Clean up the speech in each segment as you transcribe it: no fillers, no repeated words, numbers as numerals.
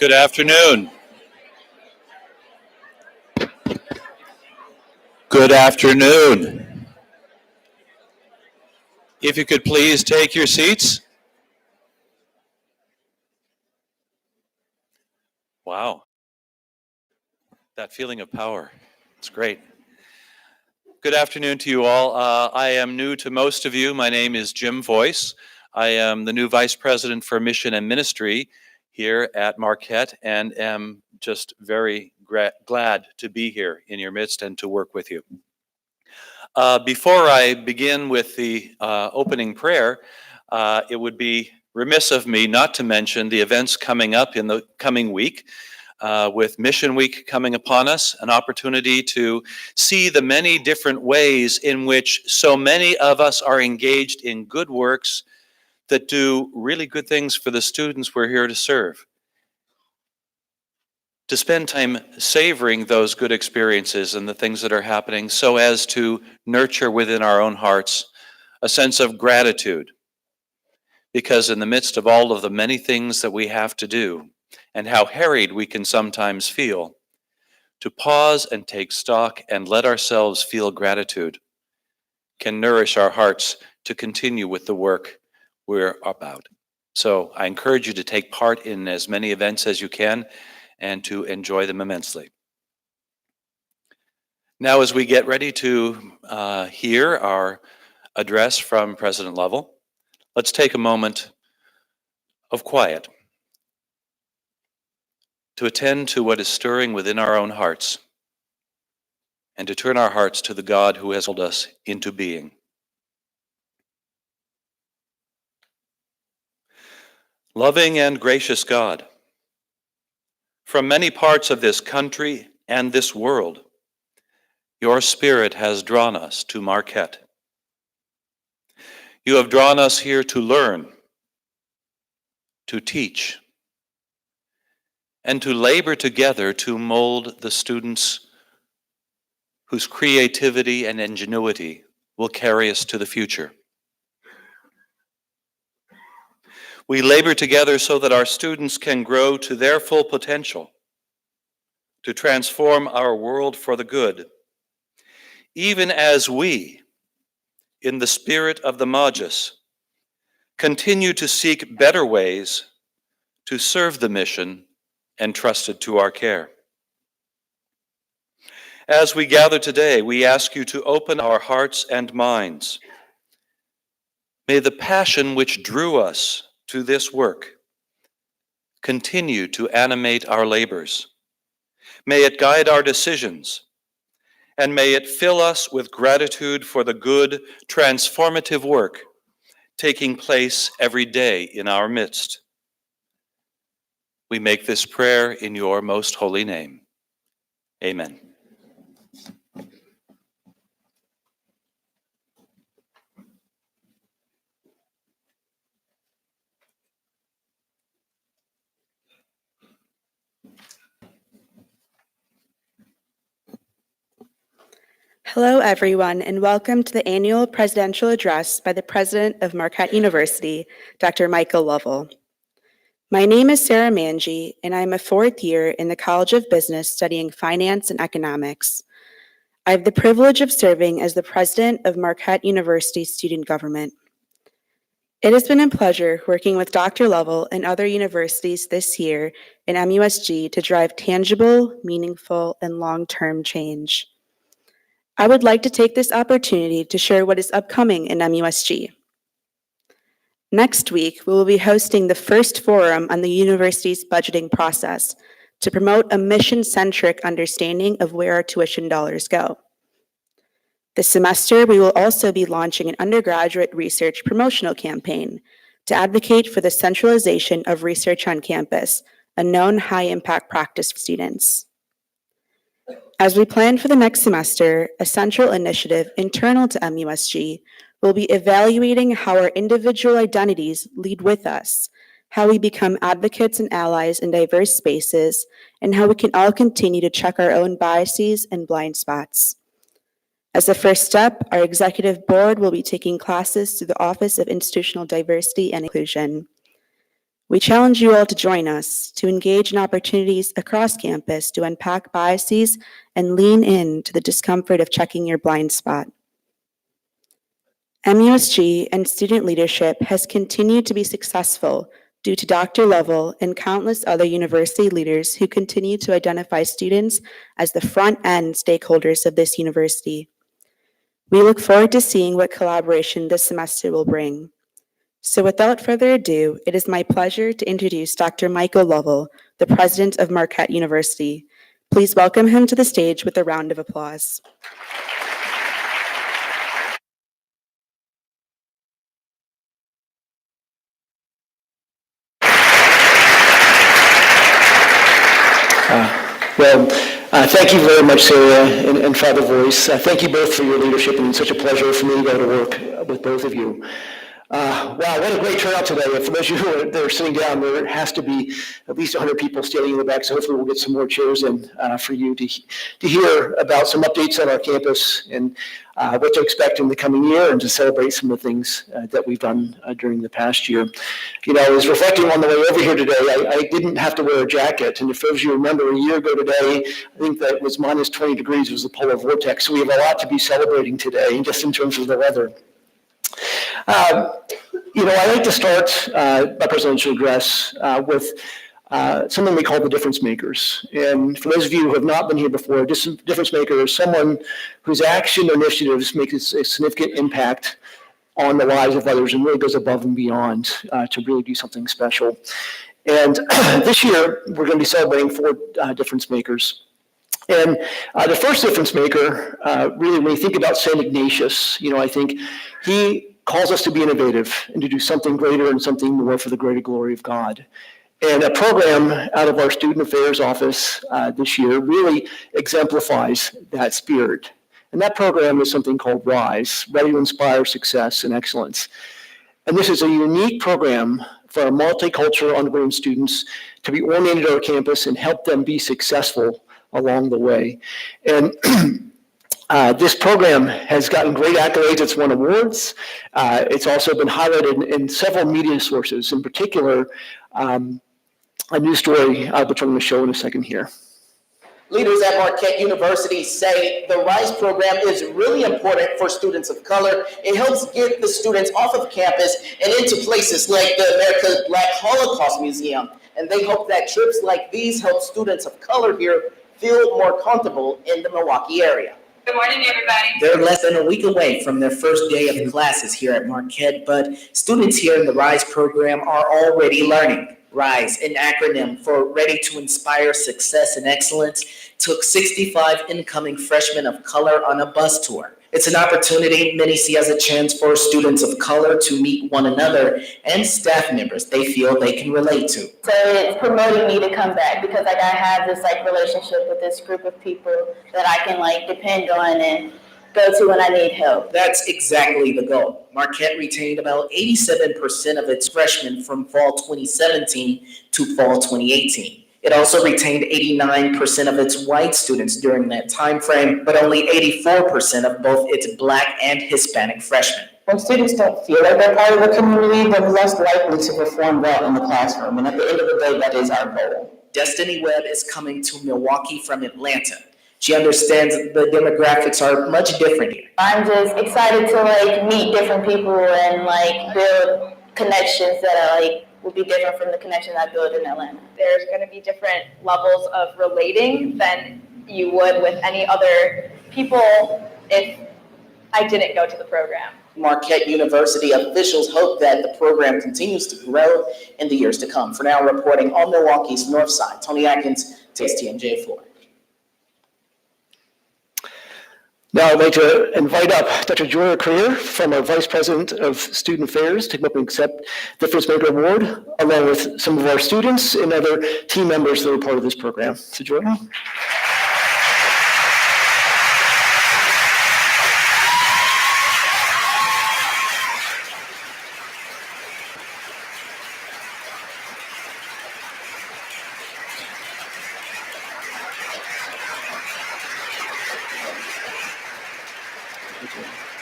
Good afternoon. Good afternoon. If you could please take your seats. Wow. That feeling of power. It's great. Good afternoon to you all. I am new to most of you. My name is Jim Voice. I am the new Vice President for Mission and Ministry here at Marquette and am just very glad to be here in your midst and to work with you. Before I begin with the opening prayer, it would be remiss of me not to mention the events coming up in the coming week. With Mission Week coming upon us, an opportunity to see the many different ways in which so many of us are engaged in good works that do really good things for the students we're here to serve. To spend time savoring those good experiences and the things that are happening so as to nurture within our own hearts a sense of gratitude. Because in the midst of all of the many things that we have to do, and how harried we can sometimes feel, to pause and take stock and let ourselves feel gratitude can nourish our hearts to continue with the work we're about. So I encourage you to take part in as many events as you can and to enjoy them immensely. Now, as we get ready to hear our address from President Lovell, let's take a moment of quiet to attend to what is stirring within our own hearts and to turn our hearts to the God who has called us into being. Loving and gracious God, from many parts of this country and this world, your Spirit has drawn us to Marquette. You have drawn us here to learn, to teach, and to labor together to mold the students whose creativity and ingenuity will carry us to the future. We labor together so that our students can grow to their full potential, to transform our world for the good, even as we, in the spirit of the Magus, continue to seek better ways to serve the mission entrusted to our care. As we gather today, we ask you to open our hearts and minds. May the passion which drew us to this work continue to animate our labors. May it guide our decisions, and may it fill us with gratitude for the good, transformative work taking place every day in our midst. We make this prayer in your most holy name. Amen. Hello, everyone, and welcome to the annual presidential address by the President of Marquette University, Dr. Michael Lovell. My name is Sarah Manji, and I'm a fourth year in the College of Business studying finance and economics. I have the privilege of serving as the president of Marquette University Student Government. It has been a pleasure working with Dr. Lovell and other universities this year in MUSG to drive tangible, meaningful, and long-term change. I would like to take this opportunity to share what is upcoming in MUSG. Next week, we will be hosting the first forum on the university's budgeting process to promote a mission-centric understanding of where our tuition dollars go. This semester, we will also be launching an undergraduate research promotional campaign to advocate for the centralization of research on campus, a known high-impact practice for students. As we plan for the next semester, a central initiative internal to MUSG will be evaluating how our individual identities lead with us, how we become advocates and allies in diverse spaces, and how we can all continue to check our own biases and blind spots. As a first step, our executive board will be taking classes through the Office of Institutional Diversity and Inclusion. We challenge you all to join us, to engage in opportunities across campus to unpack biases and lean in to the discomfort of checking your blind spot. MUSG and student leadership has continued to be successful due to Dr. Lovell and countless other university leaders who continue to identify students as the front-end stakeholders of this university. We look forward to seeing what collaboration this semester will bring. So without further ado, it is my pleasure to introduce Dr. Michael Lovell, the president of Marquette University. Please welcome him to the stage with a round of applause. Thank you very much, Sarah and Father Voice. Thank you both for your leadership, and it's such a pleasure for me to go to work with both of you. Wow, what a great turnout today. For those of you who are sitting down, there has to be at least 100 people standing in the back, so hopefully we'll get some more chairs in for you to hear about some updates on our campus and what to expect in the coming year, and to celebrate some of the things that we've done during the past year. You know, I was reflecting on the way over here today. I didn't have to wear a jacket, and if those of you remember, a year ago today, I think that it was minus 20 degrees, it was the polar vortex, so we have a lot to be celebrating today, just in terms of the weather. You know, I like to start my presidential address with something we call the difference makers. And for those of you who have not been here before, a difference maker is someone whose action or initiatives make a significant impact on the lives of others and really goes above and beyond to really do something special. And this year, we're going to be celebrating 4 difference makers. And the first difference maker, really, when you think about St. Ignatius, you know, I think he calls us to be innovative and to do something greater and something more for the greater glory of God. And a program out of our Student Affairs office this year really exemplifies that spirit. And that program is something called RISE, Ready to Inspire Success and Excellence. And this is a unique program for our multicultural undergraduate students to be oriented at our campus and help them be successful along the way. And this program has gotten great accolades. It's won awards. It's also been highlighted in several media sources, in particular, a news story, which I'm going to show in a second here. Leaders at Marquette University say the RISE program is really important for students of color. It helps get the students off of campus and into places like the America's Black Holocaust Museum. And they hope that trips like these help students of color here feel more comfortable in the Milwaukee area. Good morning, everybody. They're less than a week away from their first day of classes here at Marquette, but students here in the RISE program are already learning. RISE, an acronym for Ready to Inspire Success and Excellence, took 65 incoming freshmen of color on a bus tour. It's an opportunity many see as a chance for students of color to meet one another and staff members they feel they can relate to. So it's promoting me to come back because I have this relationship with this group of people that I can depend on and go to when I need help. That's exactly the goal. Marquette retained about 87% of its freshmen from fall 2017 to fall 2018. It also retained 89% of its white students during that time frame, but only 84% of both its Black and Hispanic freshmen. When students don't feel like they're part of the community, they're less likely to perform well in the classroom. And at the end of the day, that is our goal. Destiny Webb is coming to Milwaukee from Atlanta. She understands the demographics are much different here. I'm just excited to meet different people and build connections that are will be different from the connections I built in Atlanta. There's going to be different levels of relating than you would with any other people if I didn't go to the program. Marquette University officials hope that the program continues to grow in the years to come. For now, reporting on Milwaukee's north side, Tony Atkins, TSTMJ4. Now I'd like to invite up Dr. Joya Creer from our Vice President of Student Affairs to come up and accept the Difference Maker Award, along with some of our students and other team members that are part of this program. So Joya.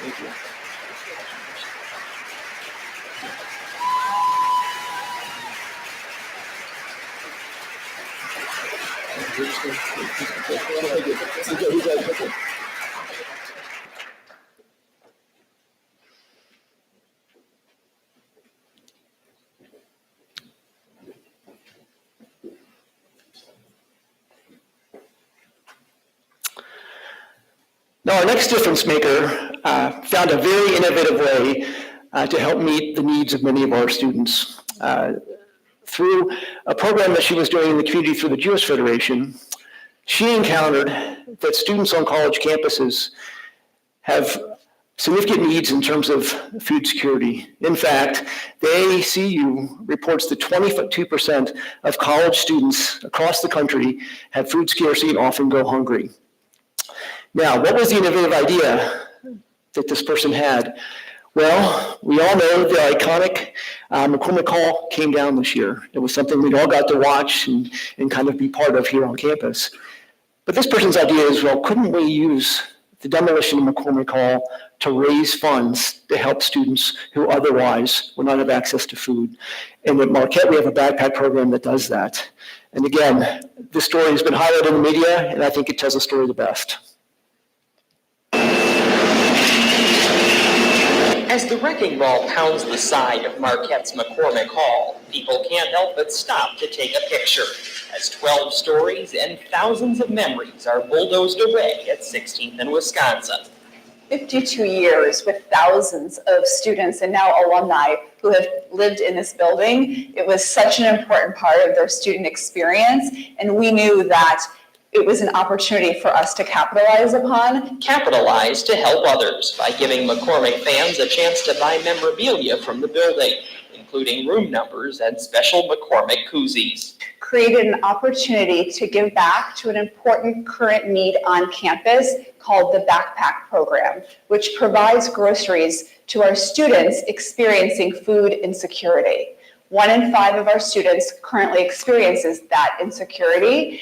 Thank you. Now, our next difference maker found a very innovative way to help meet the needs of many of our students. Through a program that she was doing in the community through the Jewish Federation, she encountered that students on college campuses have significant needs in terms of food security. In fact, the AACU reports that 22% of college students across the country have food scarcity and often go hungry. Now, what was the innovative idea that this person had? Well, we all know the iconic McCormick Hall came down this year. It was something we all got to watch and kind of be part of here on campus. But this person's idea is, well, couldn't we use the demolition of McCormick Hall to raise funds to help students who otherwise would not have access to food? And at Marquette, we have a backpack program that does that. And again, this story has been highlighted in the media, and I think it tells the story the best. As the wrecking ball pounds the side of Marquette's McCormick Hall, people can't help but stop to take a picture, as 12 stories and thousands of memories are bulldozed away at 16th and Wisconsin. 52 years with thousands of students and now alumni who have lived in this building. It was such an important part of their student experience, and we knew that it was an opportunity for us to capitalize upon. Capitalize to help others by giving McCormick fans a chance to buy memorabilia from the building, including room numbers and special McCormick koozies. Created an opportunity to give back to an important current need on campus called the Backpack Program, which provides groceries to our students experiencing food insecurity. 1 in 5 of our students currently experiences that insecurity.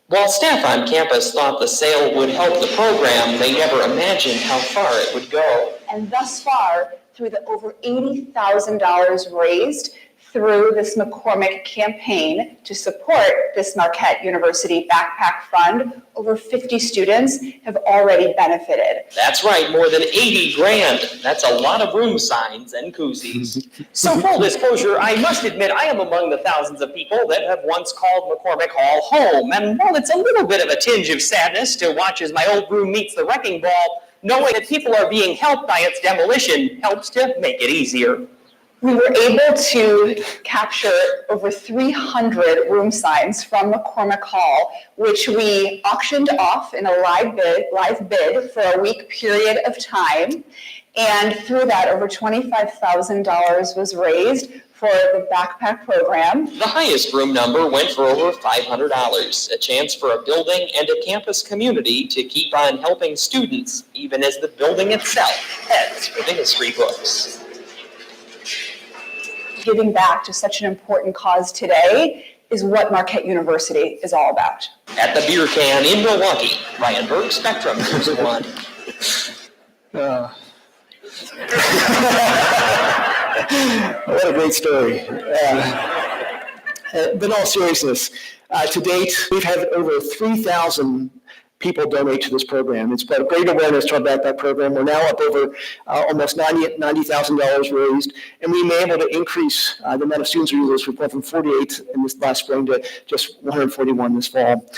While staff on campus thought the sale would help the program, they never imagined how far it would go. And thus far, through the over $80,000 raised through this McCormick campaign to support this Marquette University Backpack Fund, over 50 students have already benefited. That's right, more than 80 grand. That's a lot of room signs and koozies. So full disclosure, I must admit I am among the thousands of people that have once called McCormick Hall home. And while it's a little bit of a tinge of sadness to watch as my old room meets the wrecking ball, knowing that people are being helped by its demolition helps to make it easier. We were able to capture over 300 room signs from McCormick Hall, which we auctioned off in a live bid for a week period of time. And through that, over $25,000 was raised for the backpack program. The highest room number went for over $500, a chance for a building and a campus community to keep on helping students, even as the building itself heads for the history books. Giving back to such an important cause today is what Marquette University is all about. At the beer can in Milwaukee, Ryan Berg, Spectrum News 1. What a great story. But in all seriousness, to date, we've had over 3,000 people donate to this program. It's brought great awareness to our backpack program. We're now up over almost $90,000 raised, and we've been able to increase the amount of students who use this. We've gone from 48 in this last spring to just 141 this fall.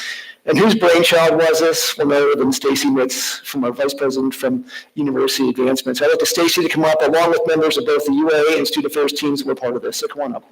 And whose brainchild was this? Well, no other than Stacy Mitz, from our vice president from University Advancement. So I'd like to Stacy to come up, along with members of both the UA and student affairs teams that were part of this. So come on up.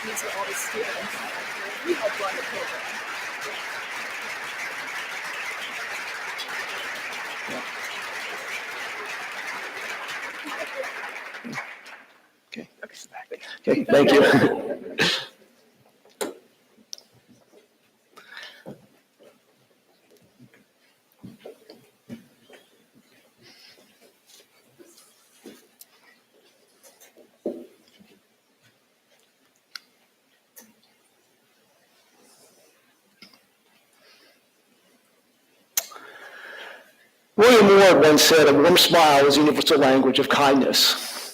These are all the students we helped run the program. Okay, thank you. William Ward once said, "A warm smile is the universal language of kindness."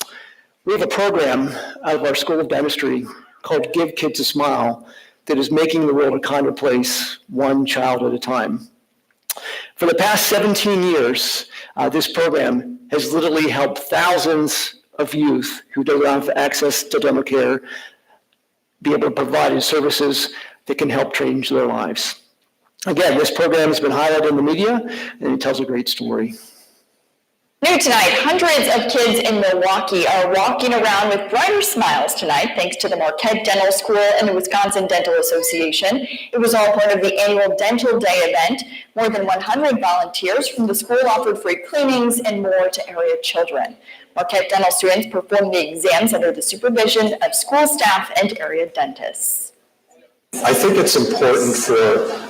We have a program out of our School of Dentistry called Give Kids a Smile that is making the world a kinder place, one child at a time. For the past 17 years, this program has literally helped thousands of youth who don't have access to dental care be able to provide services that can help change their lives. Again, this program has been highlighted in the media, and it tells a great story. New tonight, hundreds of kids in Milwaukee are walking around with brighter smiles tonight thanks to the Marquette Dental School and the Wisconsin Dental Association. It was all part of the annual Dental Day event. More than 100 volunteers from the school offered free cleanings and more to area children. Marquette dental students performed the exams under the supervision of school staff and area dentists. I think it's important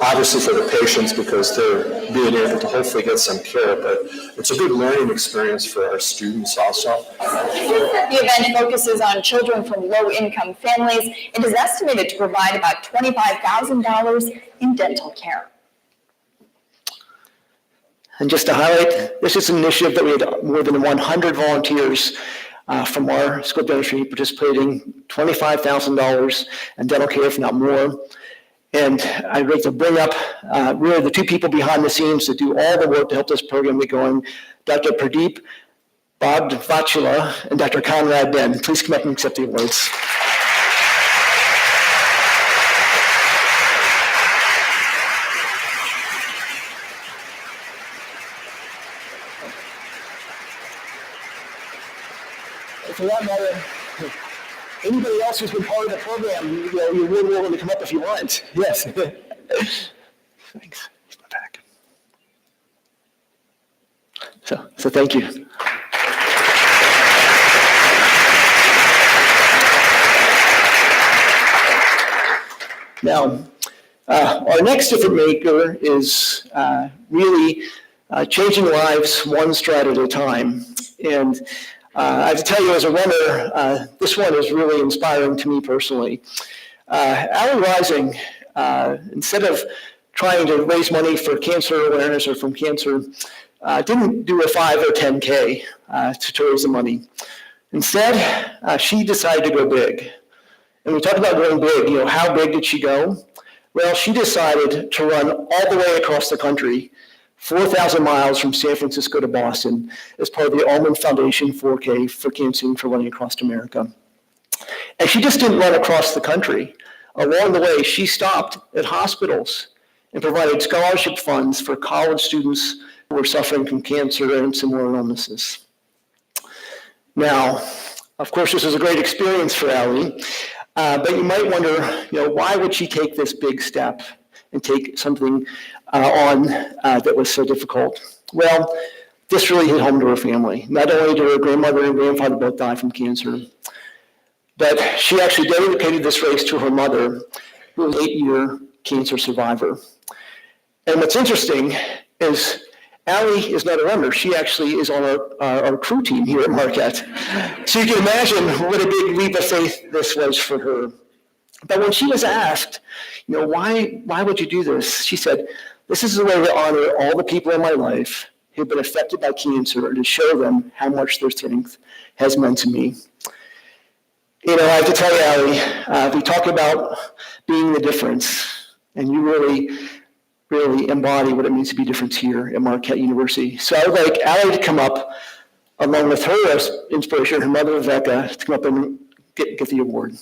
obviously for the patients because they're being able to hopefully get some care, but it's a good learning experience for our students also. The event focuses on children from low-income families and is estimated to provide about $25,000 in dental care. And just to highlight, this is an initiative that we had more than 100 volunteers from our school of dentistry participating, $25,000 in dental care, if not more. And I'd like to bring up really the two people behind the scenes that do all the work to help this program get going, Dr. Pradeep Bhagdvachula and Dr. Conrad Ben. Please come up and accept the awards. For that matter, anybody else who's been part of the program, you're really willing to come up if you want. Yes. Thanks. Here's my back. So thank you. Now, our next difference maker is really changing lives one stride at a time. And I have to tell you, as a runner, this one is really inspiring to me personally. Allie Rising, instead of trying to raise money for cancer awareness or from cancer, didn't do a 5 or 10K to raise the money. Instead, she decided to go big. And we talk about going big, how big did she go? Well, she decided to run all the way across the country, 4,000 miles from San Francisco to Boston as part of the Allman Foundation 4K for Cancer for Running Across America. And she just didn't run across the country. Along the way, she stopped at hospitals and provided scholarship funds for college students who were suffering from cancer and similar illnesses. Now, of course, this was a great experience for Allie, but you might wonder, why would she take this big step and take something on that was so difficult? Well, this really hit home to her family. Not only did her grandmother and grandfather both die from cancer, but she actually dedicated this race to her mother, who was an 8-year cancer survivor. And what's interesting is Allie is not a runner. She actually is on our crew team here at Marquette. So you can imagine what a big leap of faith this was for her. But when she was asked, why would you do this? She said, this is a way to honor all the people in my life who have been affected by cancer and to show them how much their strength has meant to me. I have to tell you, Allie, we talk about being the difference, and you really, really embody what it means to be different here at Marquette University. So I would like Allie to come up, along with her inspiration, her mother, Rebecca, to come up and get the award.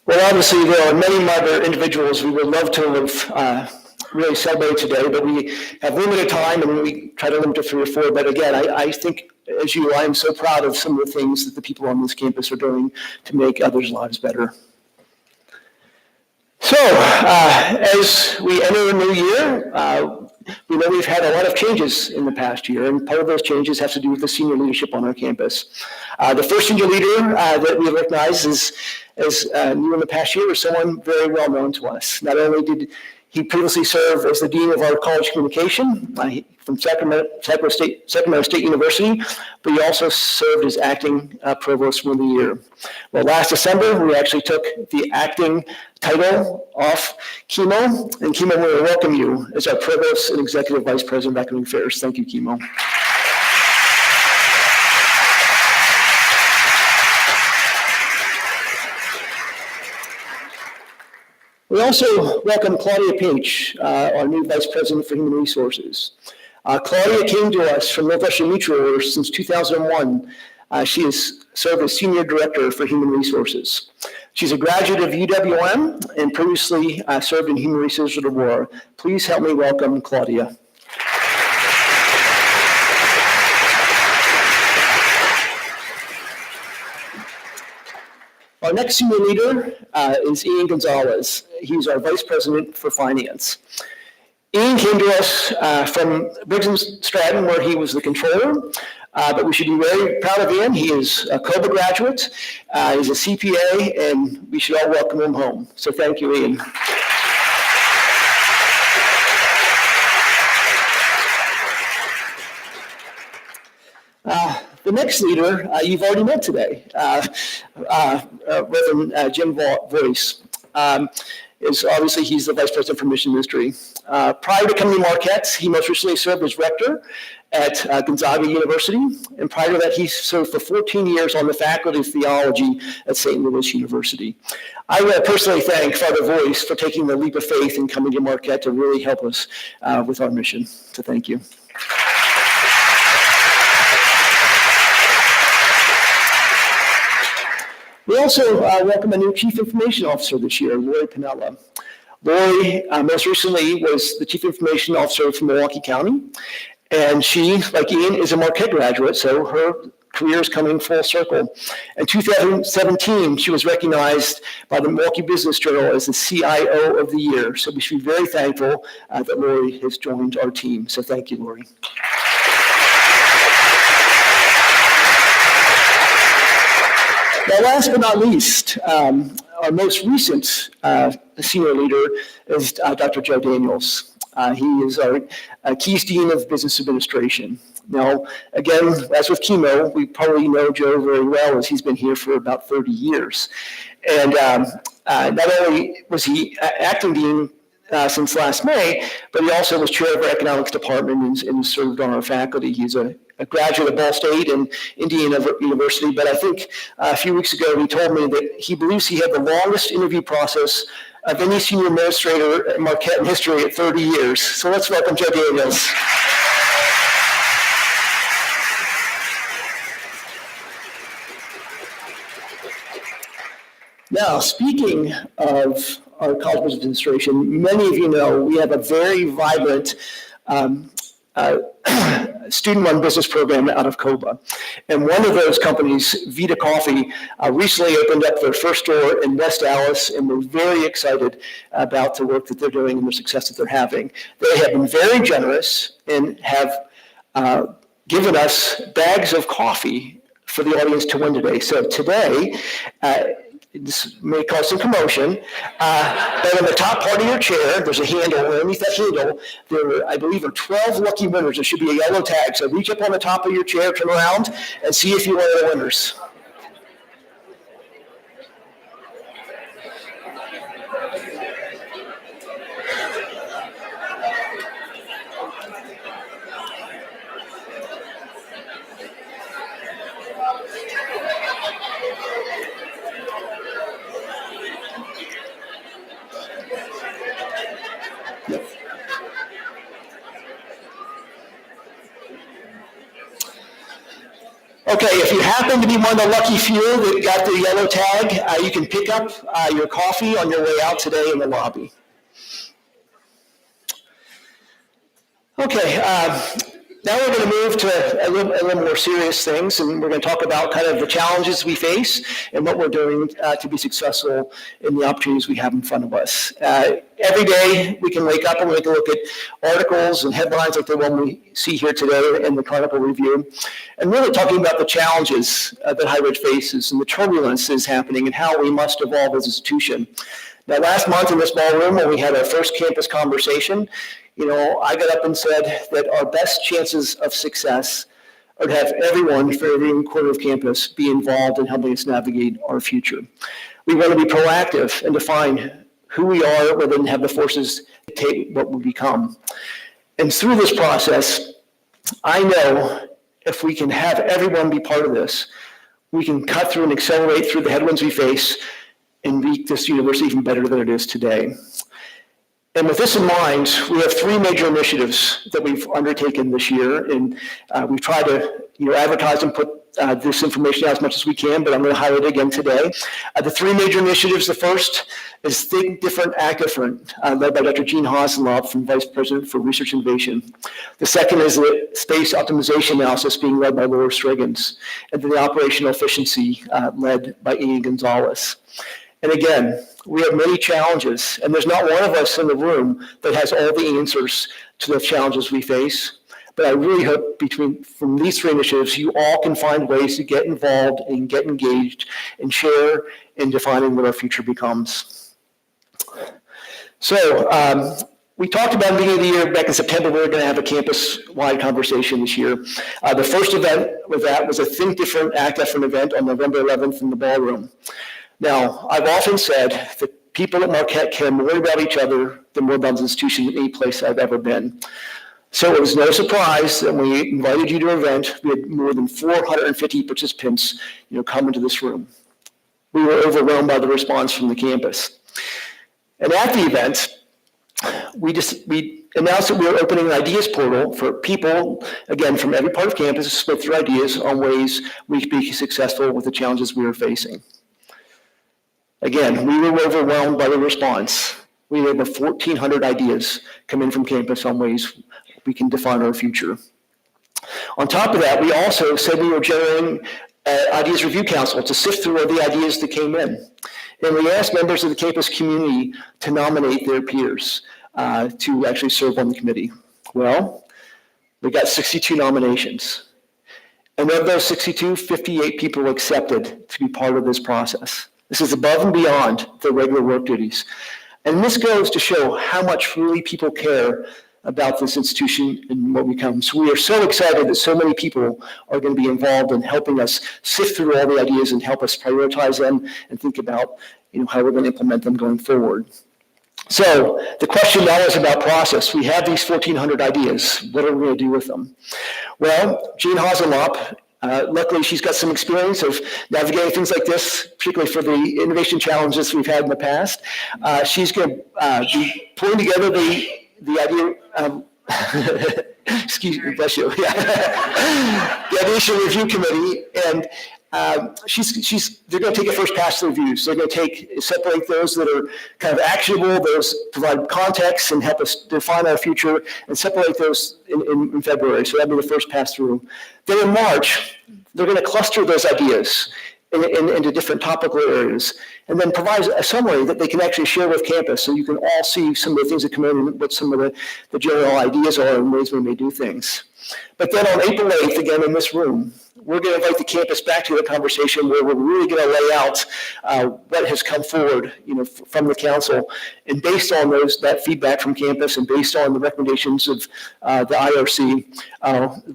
Well, obviously, there are many other individuals we would love to have really celebrated today, but we have limited time and we try to limit to 3 or 4. But again, I think, as you, I am so proud of some of the things that the people on this campus are doing to make others' lives better. So, as we enter a new year, we know we've had a lot of changes in the past year, and part of those changes have to do with the senior leadership on our campus. The first senior leader that we recognize as new in the past year is someone very well known to us. Not only did he previously serve as the dean of our college communication from Sacramento State University, but he also served as acting provost for the year. Well, last December, we actually took the acting title off Kimo, and Kimo, we want to welcome you as our provost and executive vice president of academic affairs. Thank you, Kimo. We also welcome Claudia Pinch, our new Vice President for Human Resources. Claudia came to us from Northwestern Mutual since 2001. She has served as Senior Director for Human Resources. She's a graduate of UWM and previously served in Human Resources at Aurora. Please help me welcome Claudia. Our next senior leader is Ian Gonzalez. He's our Vice President for Finance. Ian came to us from Briggs & Stratton, where he was the controller, but we should be very proud of Ian. He is a COBA graduate, he's a CPA, and we should all welcome him home. So thank you, Ian. The next leader you've already met today, Reverend Jim Voice. Is obviously he's the Vice President for Mission Ministry. Prior to coming to Marquette, he most recently served as rector at Gonzaga University, and prior to that, he served for 14 years on the faculty of theology at St. Louis University. I want to personally thank Father Voice for taking the leap of faith and coming to Marquette to really help us with our mission. So thank you. We also welcome a new Chief Information Officer this year, Lori Pinella. Lori most recently was the Chief Information Officer for Milwaukee County, and she, like Ian, is a Marquette graduate, so her career is coming full circle. In 2017, she was recognized by the Milwaukee Business Journal as the CIO of the Year, so we should be very thankful that Lori has joined our team, so thank you, Lori. Now, last but not least, our most recent senior leader is Dr. Joe Daniels. He is our Keys Dean of Business Administration. Now, again, as with Kimo, we probably know Joe very well as he's been here for about 30 years. And not only was he acting dean since last May, but he also was chair of our economics department and served on our faculty. He's a graduate of Ball State and Indiana University, but I think a few weeks ago he told me that he believes he had the longest interview process of any senior administrator at Marquette in history at 30 years. So let's welcome Joe Daniels. Now, speaking of our college administration, many of you know we have a very vibrant student-run business program out of COBA. And one of those companies, Vita Coffee, recently opened up their first store in West Dallas, and we're very excited about the work that they're doing and the success that they're having. They have been very generous and have given us bags of coffee for the audience to win today. So today, this may cause some commotion, but on the top part of your chair, there's a handle. Underneath that handle, there, I believe, are 12 lucky winners. There should be a yellow tag. So reach up on the top of your chair, turn around, and see if you're one of the winners. Okay, if you happen to be one of the lucky few that got the yellow tag, you can pick up your coffee on your way out today in the lobby. Okay, Now we're going to move to a little more serious things, and we're going to talk about kind of the challenges we face and what we're doing to be successful in the opportunities we have in front of us. Every day we can wake up and we can look at articles and headlines like the one we see here today in the Chronicle Review, and really talking about the challenges that higher ed faces and the turbulence that is happening and how we must evolve as an institution. Now, last month in this ballroom, when we had our first campus conversation, I got up and said that our best chances of success are to have everyone from every corner of campus be involved in helping us navigate our future. We want to be proactive and define who we are rather than have the forces dictate what we become. And through this process, I know if we can have everyone be part of this, we can cut through and accelerate through the headwinds we face and make this university even better than it is today. And with this in mind, we have three major initiatives that we've undertaken this year, and we've tried to advertise and put this information out as much as we can, but I'm going to highlight it again today. The three major initiatives, the first is Think Different, Act Different, led by Dr. Gene Hasenlop from Vice President for Research Innovation. The second is the Space Optimization Analysis being led by Laura Striggins, and then the Operational Efficiency led by Ian Gonzalez. And again, we have many challenges, and there's not one of us in the room that has all the answers to the challenges we face. But I really hope from these three initiatives, you all can find ways to get involved and get engaged and share in defining what our future becomes. So we talked about at the beginning of the year, back in September, we were going to have a campus-wide conversation this year. The first event with that was a Think Different, Act Different event on November 11th in the ballroom. Now, I've often said that people at Marquette care more about each other than more about the institution than any place I've ever been. So it was no surprise that when we invited you to an event, we had more than 450 participants, come into this room. We were overwhelmed by the response from the campus. And at the event, we announced that we were opening an ideas portal for people, again, from every part of campus to split their ideas on ways we could be successful with the challenges we were facing. Again, we were overwhelmed by the response. We had over 1,400 ideas come in from campus on ways we can define our future. On top of that, we also said we were generating Ideas Review Council to sift through all the ideas that came in. And we asked members of the campus community to nominate their peers to actually serve on the committee. Well, we got 62 nominations. And of those 62, 58 people accepted to be part of this process. This is above and beyond their regular work duties. And this goes to show how much really people care about this institution and what we come. So we are so excited that so many people are going to be involved in helping us sift through all the ideas and help us prioritize them and think about how we're going to implement them going forward. So the question now is about process. We have these 1,400 ideas. What are we going to do with them? Well, Jean Hasenlop, luckily she's got some experience of navigating things like this, particularly for the innovation challenges we've had in the past. She's going to be pulling together the idea, excuse me, bless you, the Ideation Review Committee, and they're going to take a first pass to the reviews. So they're going to separate those that are kind of actionable, those provide context and help us define our future, and separate those in February. So that'll be the first pass through. Then in March, they're going to cluster those ideas into different topical areas, and then provide a summary that they can actually share with campus, so you can all see some of the things that come in and what some of the general ideas are and ways we may do things. But then on April 8th, again in this room, we're going to invite the campus back to the conversation where we're really going to lay out what has come forward, from the council, and based on that feedback from campus and based on the recommendations of the IRC,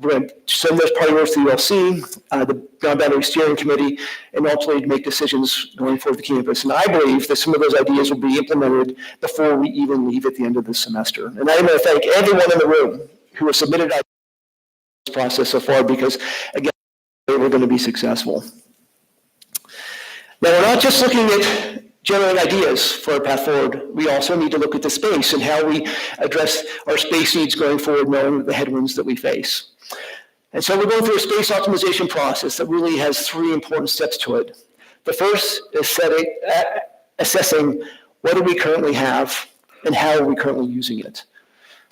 we're going to send those priorities to the ULC, the Boundary Steering Committee, and ultimately make decisions going forward the campus. And I believe that some of those ideas will be implemented before we even leave at the end of the semester. And I want to thank everyone in the room who has submitted ideas in this process so far, because again, we're going to be successful. Now, we're not just looking at generating ideas for our path forward. We also need to look at the space and how we address our space needs going forward, knowing the headwinds that we face. And so we're going through a space optimization process that really has three important steps to it. The first is assessing what do we currently have and how are we currently using it.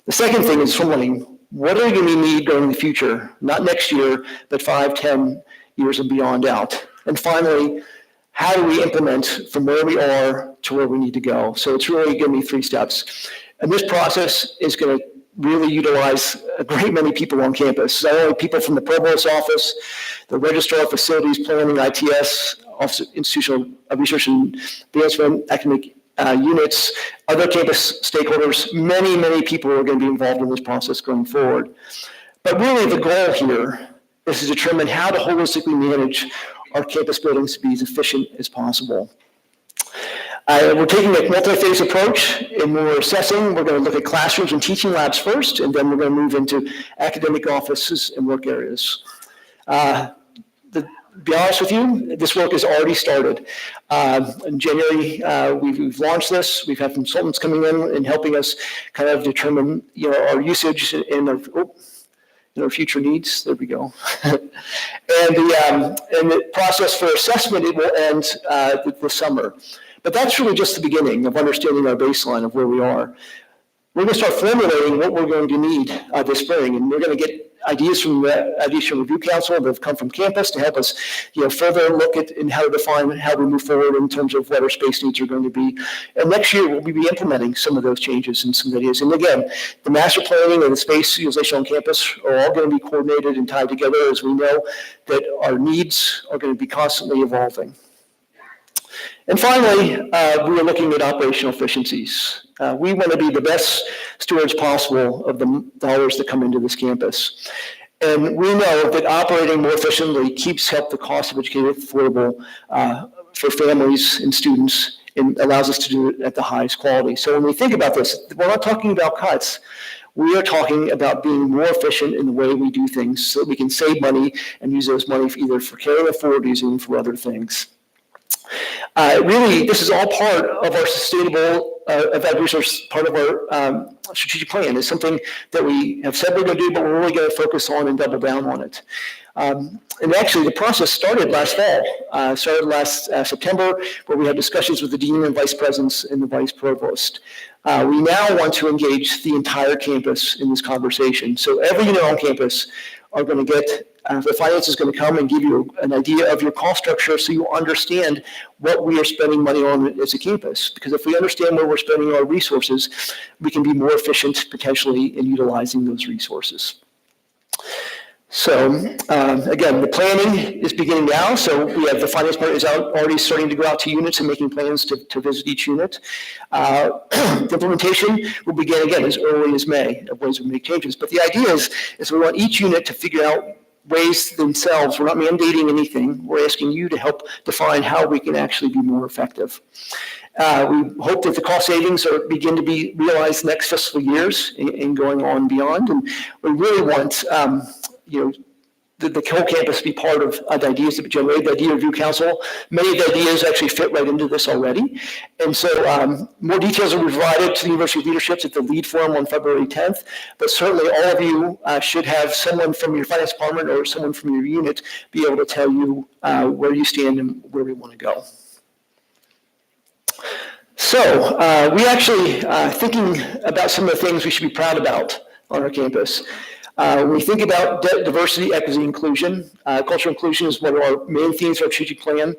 The second thing is formulating What are we going to need going in the future? Not next year, but 5, 10 years and beyond out. And finally, how do we implement from where we are to where we need to go? So it's really going to be 3 steps. And this process is going to really utilize a great many people on campus. Not only people from the Provost's office, the Registrar of Facilities Planning, ITS, Office of Institutional Research and Advancement, academic units, other campus stakeholders, many people are going to be involved in this process going forward. But really the goal here is to determine how to holistically manage our campus buildings to be as efficient as possible. We're taking a multi-phase approach, and when we're assessing, we're going to look at classrooms and teaching labs first, and then we're going to move into academic offices and work areas. To be honest with you, this work has already started. In January, we've launched this. We've had consultants coming in and helping us kind of determine, our usage and our future needs. There we go. and the process for assessment, it will end this summer. But that's really just the beginning of understanding our baseline of where we are. We're going to start formulating what we're going to need this spring, and we're going to get ideas from the Review Council that have come from campus to help us, further look at and how to define how we move forward in terms of what our space needs are going to be. And next year, we'll be implementing some of those changes and some ideas. And again, the master planning and the space utilization on campus are all going to be coordinated and tied together, as we know that our needs are going to be constantly evolving. And finally, we are looking at operational efficiencies. We want to be the best stewards possible of the dollars that come into this campus. And we know that operating more efficiently keeps the cost of education affordable for families and students and allows us to do it at the highest quality. So when we think about this, we're not talking about cuts. We are talking about being more efficient in the way we do things so that we can save money and use those money either for carrying it forward or using for other things. Really, this is all part of our sustainable event resource, part of our strategic plan. It's something that we have said we're going to do, but we're really going to focus on and double down on it. And actually, the process started last fall, started last September, where we had discussions with the dean and vice presidents and the vice provost. We now want to engage the entire campus in this conversation. So every unit on campus are going to get, the finance is going to come and give you an idea of your cost structure so you understand what we are spending money on as a campus. Because if we understand where we're spending our resources, we can be more efficient potentially in utilizing those resources. So again, the planning is beginning now. So we have the finance part is already starting to go out to units and making plans to visit each unit. The implementation will begin again as early as May of ways we make changes. But the idea is we want each unit to figure out ways themselves. We're not mandating anything. We're asking you to help define how we can actually be more effective. We hope that the cost savings begin to be realized next fiscal years and going on beyond. And we really want the whole campus be part of the ideas that we generate, the idea review council. Many of the ideas actually fit right into this already. And so more details will be provided to the university leaderships at the LEAD forum on February 10th. But certainly all of you should have someone from your finance department or someone from your unit be able to tell you where you stand and where we want to go. So we actually thinking about some of the things we should be proud about on our campus. When we think about diversity, equity, inclusion, cultural inclusion is one of our main themes of our strategic plan.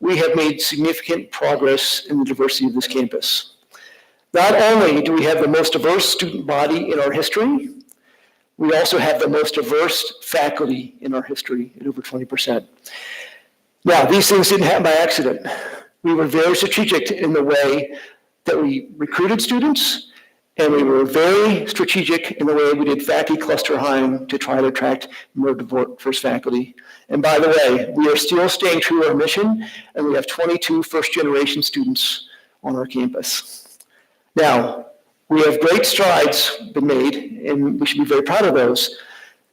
We have made significant progress in the diversity of this campus. Not only do we have the most diverse student body in our history, we also have the most diverse faculty in our history at over 20%. Now, these things didn't happen by accident. We were very strategic in the way that we recruited students, and we were very strategic in the way we did faculty cluster hiring to try to attract more diverse faculty. And by the way, we are still staying true to our mission, and we have 22 first-generation students on our campus. Now, we have great strides been made, and we should be very proud of those,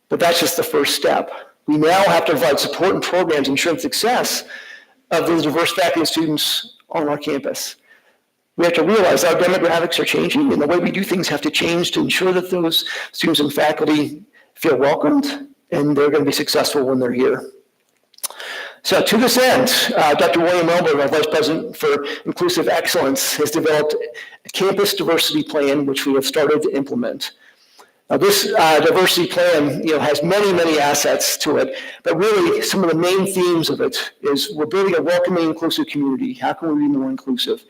but that's just the first step. We now have to provide support and programs ensuring success of those diverse faculty and students on our campus. We have to realize our demographics are changing, and the way we do things have to change to ensure that those students and faculty feel welcomed and they're going to be successful when they're here. So to this end, Dr. William Melberg, our Vice President for Inclusive Excellence, has developed a campus diversity plan, which we have started to implement. Now, this diversity plan, has many, many assets to it, but really some of the main themes of it is we're building a welcoming, inclusive community. How can we be more inclusive?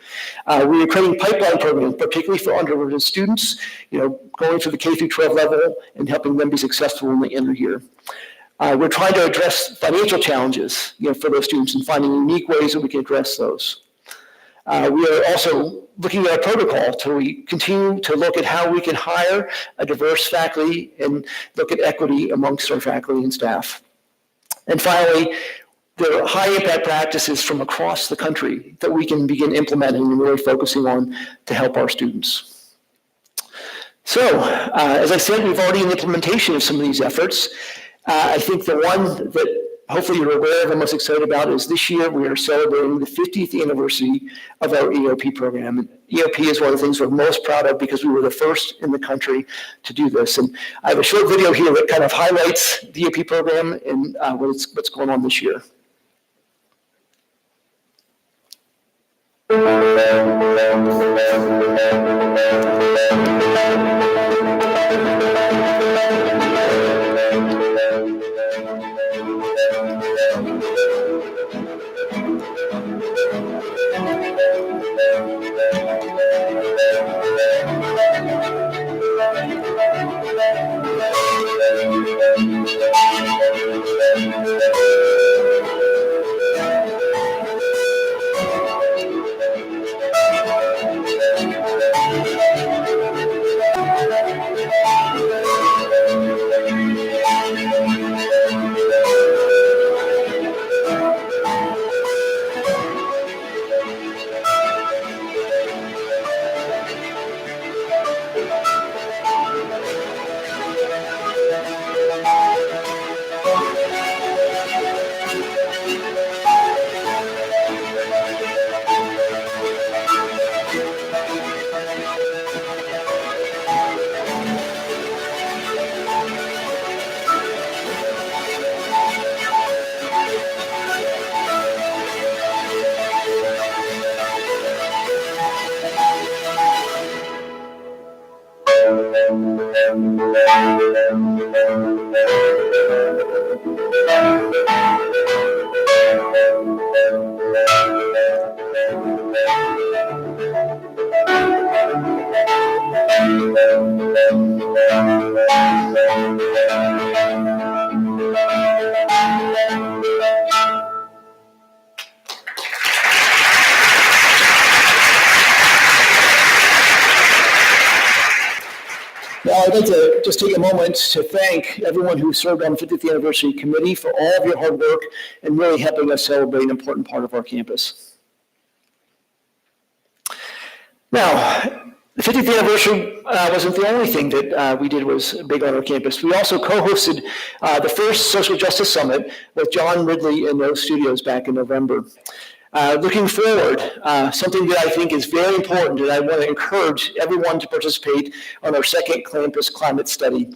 We are creating pipeline programs, particularly for underrepresented students, going to the K through 12 level and helping them be successful when they enter here. We're trying to address financial challenges, for those students and finding unique ways that we can address those. We are also looking at our protocol to continue to look at how we can hire a diverse faculty and look at equity amongst our faculty and staff. And finally, there are high impact practices from across the country that we can begin implementing and really focusing on to help our students. So, as I said, we've already in implementation of some of these efforts. I think the one that hopefully you're aware of and most excited about is this year we are celebrating the 50th anniversary of our EOP program. And EOP is one of the things we're most proud of because we were the first in the country to do this. And I have a short video here that kind of highlights the EOP program and what's going on this year. Now, I'd like to just take a moment to thank everyone who served on the 50th Anniversary Committee for all of your hard work and really helping us celebrate an important part of our campus. Now, the 50th anniversary wasn't the only thing that we did was big on our campus. We also co-hosted the first Social Justice Summit with John Ridley in those studios back in November. Looking forward, something that I think is very important, and I want to encourage everyone to participate on our second campus climate study.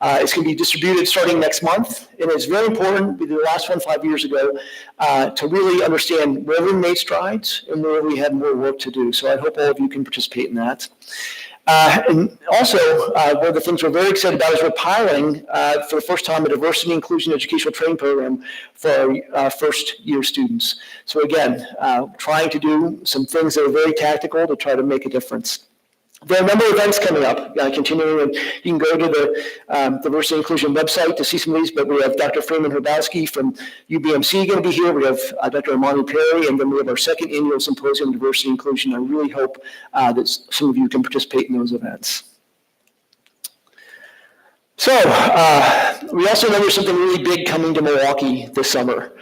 It's going to be distributed starting next month, and it's very important. We did the last one 5 years ago to really understand where we made strides and where we have more work to do. So I hope all of you can participate in that. And also, one of the things we're very excited about is we're piloting for the first time a diversity and inclusion educational training program for our first year students. So again, trying to do some things that are very tactical to try to make a difference. There are a number of events coming up, continuing, and you can go to the Diversity and Inclusion website to see some of these, but we have Dr. Freeman Herbowski from UBMC going to be here. We have Dr. Amani Perry, and then we have our second annual symposium on diversity and inclusion. I really hope that some of you can participate in those events. So we also know there's something really big coming to Milwaukee this summer.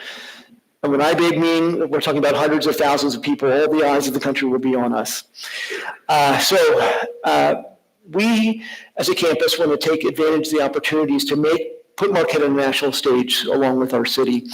And when I big mean, we're talking about hundreds of thousands of people, all the eyes of the country will be on us. We, as a campus, want to take advantage of the opportunities to put Marquette on the national stage along with our city.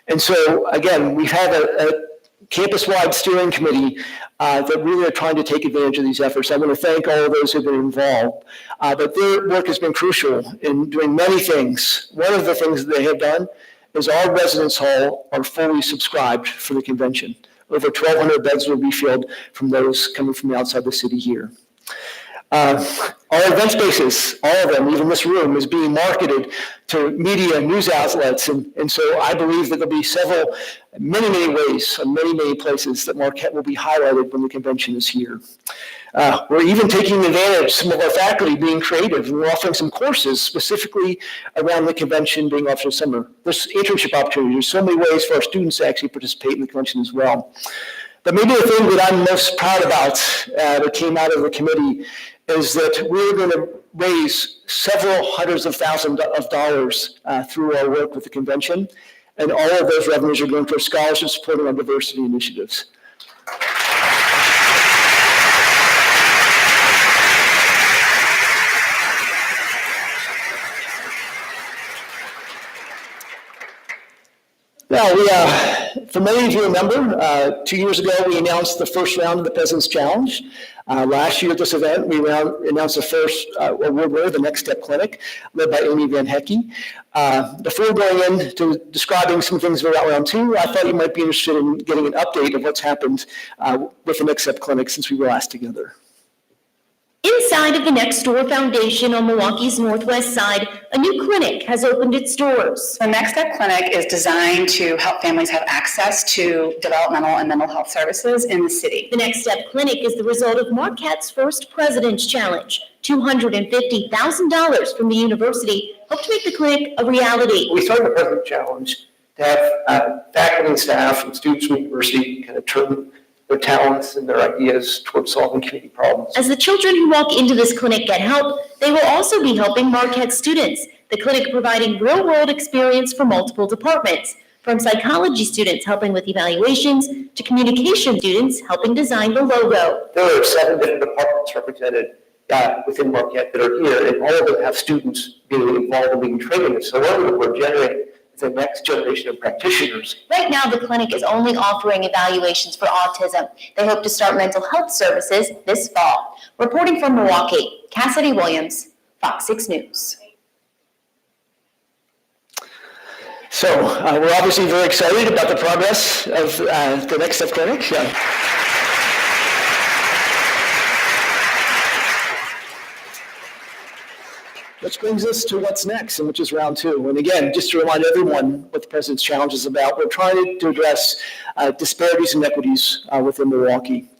And so, again, we have a campus-wide steering committee that really are trying to take advantage of these efforts. I want to thank all of those who have been involved, but their work has been crucial in doing many things. One of the things that they have done is our residence hall are fully subscribed for the convention. Over 1,200 beds will be filled from those coming from outside the city here. Our event spaces, all of them, even this room, is being marketed to media and news outlets. And so I believe that there'll be many ways, many places that Marquette will be highlighted when the convention is here. We're even taking advantage, some of our faculty being creative, and we're offering some courses specifically around the convention being offered this summer. There's internship opportunities. There's so many ways for our students to actually participate in the convention as well. But maybe the thing that I'm most proud about that came out of the committee is that we're going to raise several hundreds of thousands of dollars through our work with the convention, and all of those revenues are going towards scholarships supporting our diversity initiatives. Now, for many of you remember, 2 years ago, we announced the first round of the President's Challenge. Last year at this event, we announced the first award winner, the Next Step Clinic, led by Amy Van Hecke. Before going into describing some things about round two, I thought you might be interested in getting an update of what's happened with the Next Step Clinic since we were last together. Inside of the Next Door Foundation on Milwaukee's northwest side, a new clinic has opened its doors. The Next Step Clinic is designed to help families have access to developmental and mental health services in the city. The Next Step Clinic is the result of Marquette's first President's Challenge. $250,000 from the university helped make the clinic a reality. We started the President's Challenge to have faculty and staff and students from the university kind of turn their talents and their ideas towards solving community problems. As the children who walk into this clinic get help, they will also be helping Marquette students. The clinic providing real-world experience for multiple departments, from psychology students helping with evaluations to communication students helping design the logo. There are 7 different departments represented within Marquette that are here, and all of them have students being involved in being trained in this. So one of them we're generating the next generation of practitioners. Right now, the clinic is only offering evaluations for autism. They hope to start mental health services this fall. Reporting from Milwaukee, Cassidy Williams, Fox 6 News. So we're obviously very excited about the progress of the Next Step Clinic. Which brings us to what's next, and which is round two. And again, just to remind everyone what the President's Challenge is about, we're trying to address disparities and inequities within Milwaukee.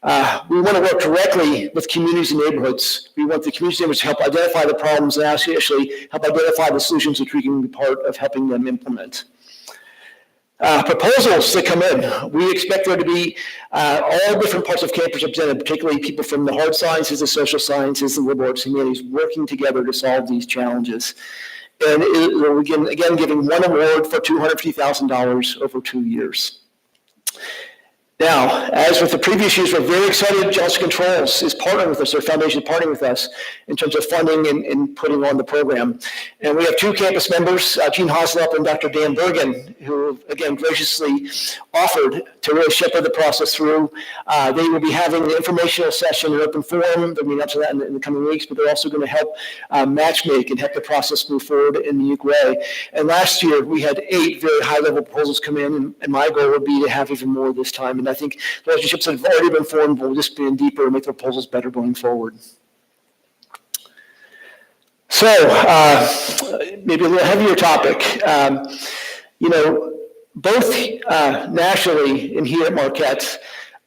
We want to work directly with communities and neighborhoods. We want the community neighborhoods to help identify the problems and actually help identify the solutions which we can be part of helping them implement. Proposals that come in, we expect there to be all different parts of campus represented, particularly people from the hard sciences, the social sciences, the liberal arts humanities, working together to solve these challenges. And we're again giving one award for $250,000 over 2 years. Now, as with the previous years, we're very excited Johnson Controls is partnering with us, their foundation is partnering with us in terms of funding and putting on the program. And we have 2 campus members, Gene Hoslup and Dr. Dan Bergen, who again graciously offered to really shepherd the process through. They will be having an informational session, an open forum. They'll be up to that in the coming weeks, but they're also going to help matchmake and help the process move forward in a unique way. And last year, we had 8 very high-level proposals come in, and my goal would be to have even more this time. And I think the relationships that have already been formed will just be deeper and make the proposals better going forward. So, maybe a little heavier topic. Both nationally and here at Marquette,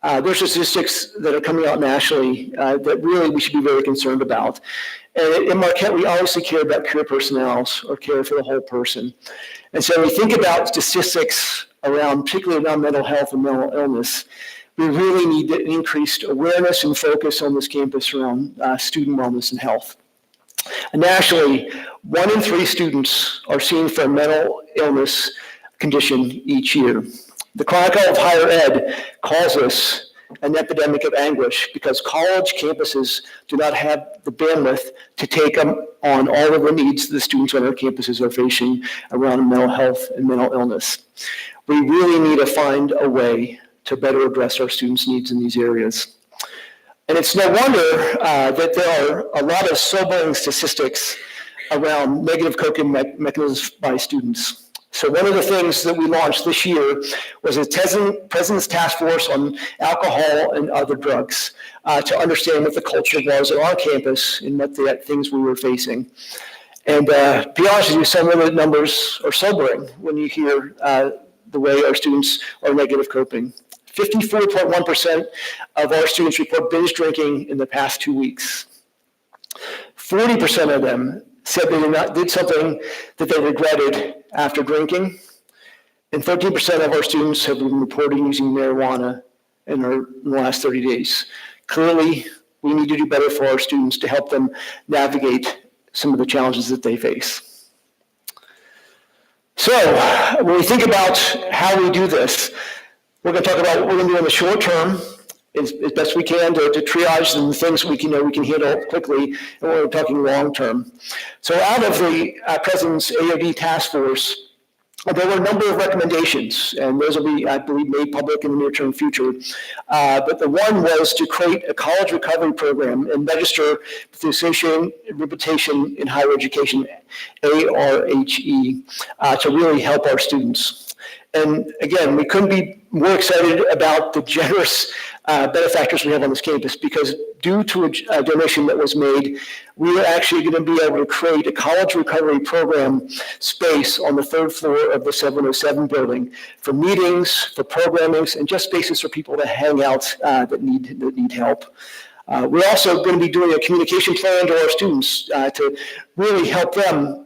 there's statistics that are coming out nationally that really we should be very concerned about. And in Marquette, we obviously care about care personnels or care for the whole person. And so we think about statistics particularly around mental health and mental illness. We really need an increased awareness and focus on this campus around student wellness and health. And nationally, 1 in 3 students are seen for a mental illness condition each year. The Chronicle of Higher Ed calls this an epidemic of anguish because college campuses do not have the bandwidth to take on all of the needs the students on our campuses are facing around mental health and mental illness. We really need to find a way to better address our students' needs in these areas. And it's no wonder that there are a lot of sobering statistics around negative coping mechanisms by students. So one of the things that we launched this year was a President's Task Force on Alcohol and Other Drugs to understand what the culture was on our campus and what the things we were facing. And to be honest with you, some of the numbers are sobering when you hear the way our students are negative coping. 54.1% of our students report binge drinking in the past 2 weeks. 40% of them said they did something that they regretted after drinking. And 13% of our students have been reporting using marijuana in the last 30 days. Clearly, we need to do better for our students to help them navigate some of the challenges that they face. So when we think about how we do this, we're going to talk about what we're going to do in the short term as best we can to triage the things we can handle quickly, and we're talking long term. So out of the President's AOD task force, there were a number of recommendations, and those will be, I believe, made public in the near-term future. But the one was to create a college recovery program and register with the Association of Rehabilitation in Higher Education, ARHE, to really help our students. And again, we couldn't be more excited about the generous benefactors we have on this campus, because due to a donation that was made, we are actually going to be able to create a college recovery program space on the 3rd floor of the 707 building for meetings, for programmings, and just spaces for people to hang out that need help. We're also going to be doing a communication plan to our students to really help them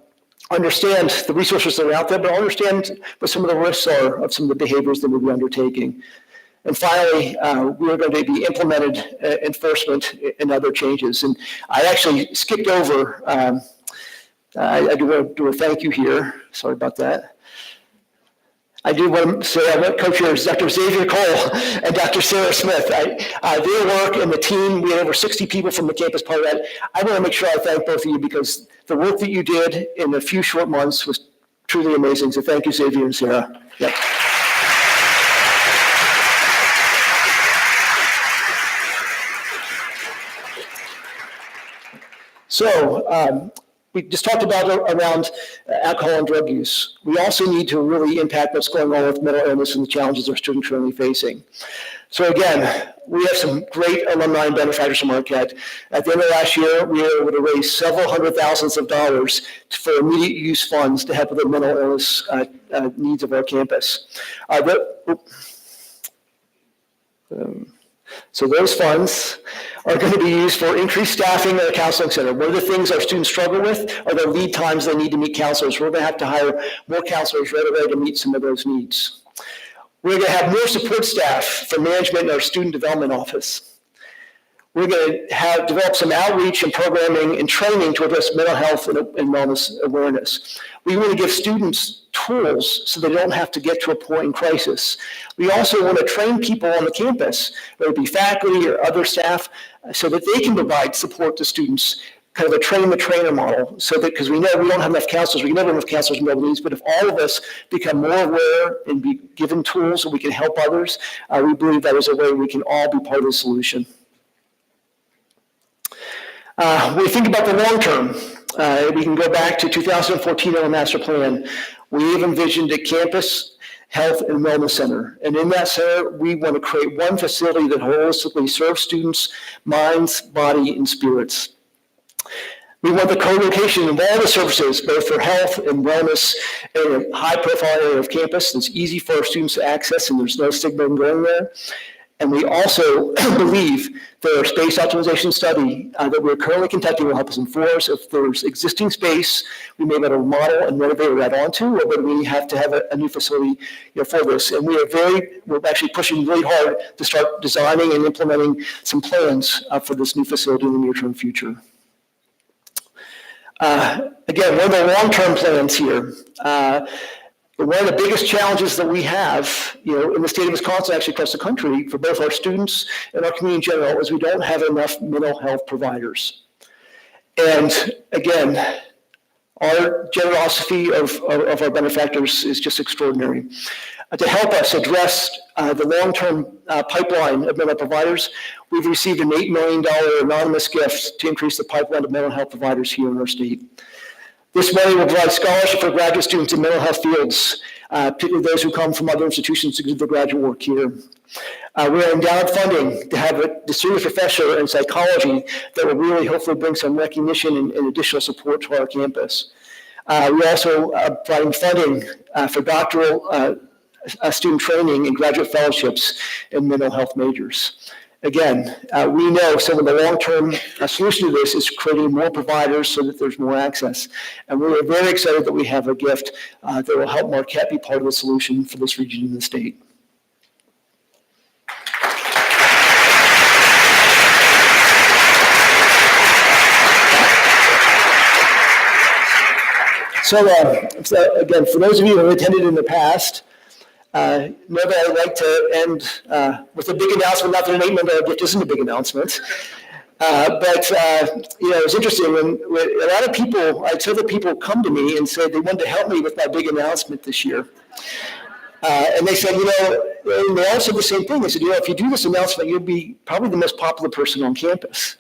understand the resources that are out there, but understand what some of the risks are of some of the behaviors that we'll be undertaking. And finally, we are going to be implemented enforcement and other changes. And I actually skipped over, I do want to do a thank you here. Sorry about that. I do want to say I want co-chairs Dr. Xavier Cole and Dr. Sarah Smith. Their work and the team, we had over 60 people from the campus part of that. I want to make sure I thank both of you, because the work that you did in a few short months was truly amazing. So thank you, Xavier and Sarah. Yep. So we just talked about around alcohol and drug use. We also need to really impact what's going on with mental illness and the challenges our students are currently facing. So again, we have some great alumni and benefactors from Marquette. At the end of last year, we were able to raise several hundred thousands of dollars for immediate use funds to help with the mental illness needs of our campus. So those funds are going to be used for increased staffing at our counseling center. One of the things our students struggle with are the lead times they need to meet counselors. We're going to have to hire more counselors right away to meet some of those needs. We're going to have more support staff for management in our student development office. We're going to develop some outreach and programming and training to address mental health and wellness awareness. We want to give students tools so they don't have to get to a point in crisis. We also want to train people on the campus, whether it be faculty or other staff, so that they can provide support to students, kind of a train-the-trainer model, so that, because we know we don't have enough counselors, we can never have enough counselors in the needs, but if all of us become more aware and be given tools so we can help others, we believe that is a way we can all be part of the solution. When we think about the long term, we can go back to 2014 on the master plan. We have envisioned a campus health and wellness center. And in that center, we want to create one facility that holistically serves students' minds, body, and spirits. We want the co-location of all the services, both for health and wellness, in a high-profile area of campus that's easy for our students to access, and there's no stigma in going there. And we also believe that our space optimization study that we're currently conducting will help us enforce if there's existing space we may be able to model and renovate right onto, or whether we have to have a new facility for this. And we're actually pushing really hard to start designing and implementing some plans for this new facility in the near-term future. Again, one of the long-term plans here, one of the biggest challenges that we have, in the state of Wisconsin, actually across the country, for both our students and our community in general, is we don't have enough mental health providers. And again, our generosity of our benefactors is just extraordinary. To help us address the long-term pipeline of mental providers, we've received an $8 million anonymous gift to increase the pipeline of mental health providers here in our state. This money will provide scholarship for graduate students in mental health fields, particularly those who come from other institutions to do their graduate work here. We are endowed funding to have a distinguished professor in psychology that will really hopefully bring some recognition and additional support to our campus. We also are providing funding for doctoral student training and graduate fellowships in mental health majors. Again, we know some of the long-term solution to this is creating more providers so that there's more access. And we're very excited that we have a gift that will help Marquette be part of the solution for this region in the state. So again, for those of you who have attended in the past, know that I'd like to end with a big announcement. Not that an $8 gift isn't a big announcement, but it's interesting when a lot of people, I had several people come to me and said they wanted to help me with my big announcement this year. And they said, and they all said the same thing. They said, if you do this announcement, you'll be probably the most popular person on campus.